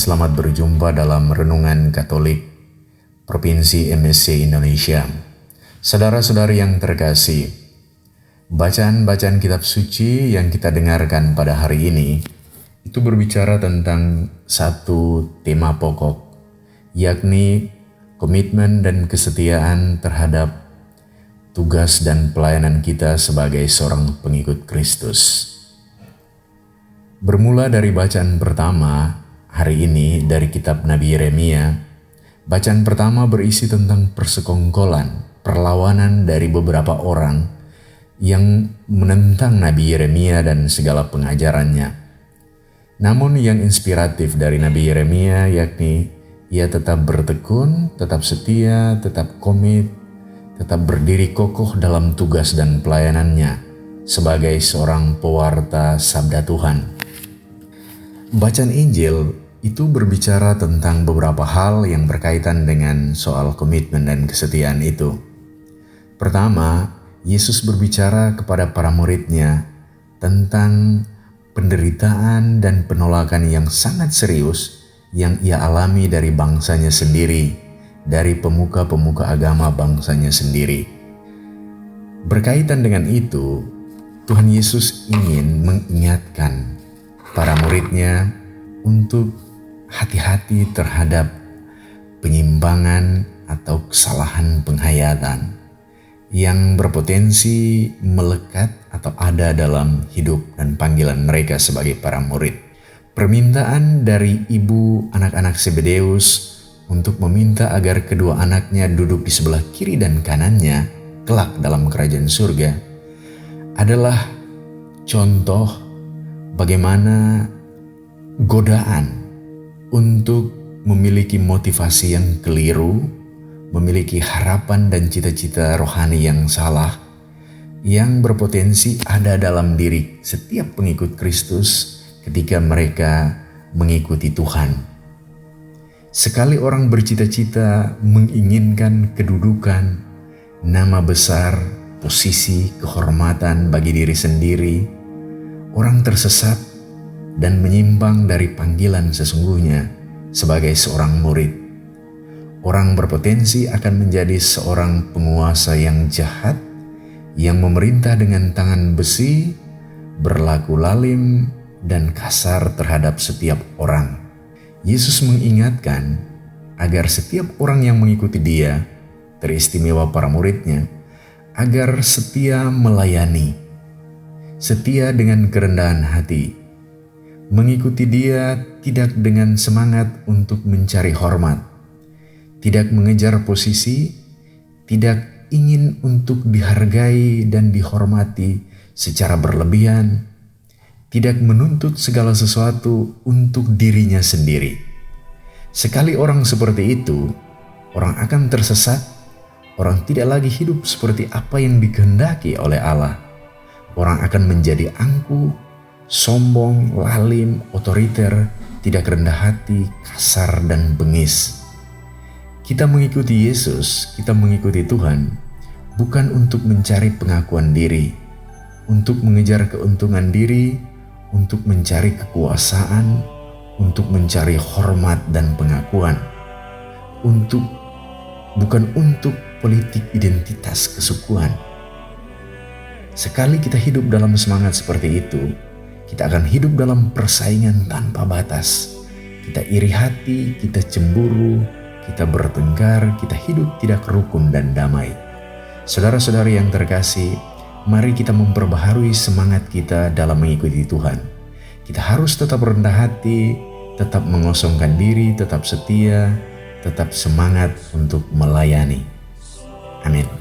selamat berjumpa dalam Renungan Katolik Provinsi MSC Indonesia. Saudara-saudari yang terkasih, bacaan-bacaan kitab suci yang kita dengarkan pada hari ini itu berbicara tentang satu tema pokok, yakni komitmen dan kesetiaan terhadap tugas dan pelayanan kita sebagai seorang pengikut Kristus. Bermula dari bacaan pertama hari ini dari kitab Nabi Yeremia, bacaan pertama berisi tentang persekongkolan, perlawanan dari beberapa orang yang menentang Nabi Yeremia dan segala pengajarannya. Namun yang inspiratif dari Nabi Yeremia yakni ia tetap bertekun, tetap setia, tetap komit, tetap berdiri kokoh dalam tugas dan pelayanannya sebagai seorang pewarta sabda Tuhan. Bacaan Injil itu berbicara tentang beberapa hal yang berkaitan dengan soal komitmen dan kesetiaan itu. Pertama, Yesus berbicara kepada para muridnya tentang penderitaan dan penolakan yang sangat serius yang ia alami dari bangsanya sendiri, dari pemuka-pemuka agama bangsanya sendiri. Berkaitan dengan itu, Tuhan Yesus ingin mengingatkan para muridnya untuk hati-hati terhadap penyimpangan atau kesalahan penghayatan yang berpotensi melekat atau ada dalam hidup dan panggilan mereka sebagai para murid. Permintaan dari ibu anak-anak Zebedeus untuk meminta agar kedua anaknya duduk di sebelah kiri dan kanannya kelak dalam kerajaan surga adalah contoh bagaimana godaan untuk memiliki motivasi yang keliru, memiliki harapan dan cita-cita rohani yang salah, yang berpotensi ada dalam diri setiap pengikut Kristus ketika mereka mengikuti Tuhan. Sekali orang bercita-cita menginginkan kedudukan, nama besar, posisi, kehormatan bagi diri sendiri, orang tersesat dan menyimpang dari panggilan sesungguhnya sebagai seorang murid. Orang berpotensi akan menjadi seorang penguasa yang jahat, yang memerintah dengan tangan besi, berlaku lalim dan kasar terhadap setiap orang. Yesus mengingatkan agar setiap orang yang mengikuti Dia, teristimewa para muridnya, agar setia melayani, setia dengan kerendahan hati, mengikuti Dia tidak dengan semangat untuk mencari hormat, tidak mengejar posisi, tidak ingin untuk dihargai dan dihormati secara berlebihan, tidak menuntut segala sesuatu untuk dirinya sendiri. Sekali orang seperti itu, orang akan tersesat, orang tidak lagi hidup seperti apa yang dikehendaki oleh Allah. Orang akan menjadi angkuh, sombong, lalim, otoriter, tidak rendah hati, kasar, dan bengis. Kita mengikuti Yesus, kita mengikuti Tuhan, bukan untuk mencari pengakuan diri, untuk mengejar keuntungan diri, untuk mencari kekuasaan, untuk mencari hormat dan pengakuan, bukan untuk politik identitas kesukuan. Sekali kita hidup dalam semangat seperti itu, kita akan hidup dalam persaingan tanpa batas. Kita iri hati, kita cemburu, kita bertengkar, kita hidup tidak rukun dan damai. Saudara-saudari yang terkasih, mari kita memperbaharui semangat kita dalam mengikuti Tuhan. Kita harus tetap rendah hati, tetap mengosongkan diri, tetap setia, tetap semangat untuk melayani. Amin.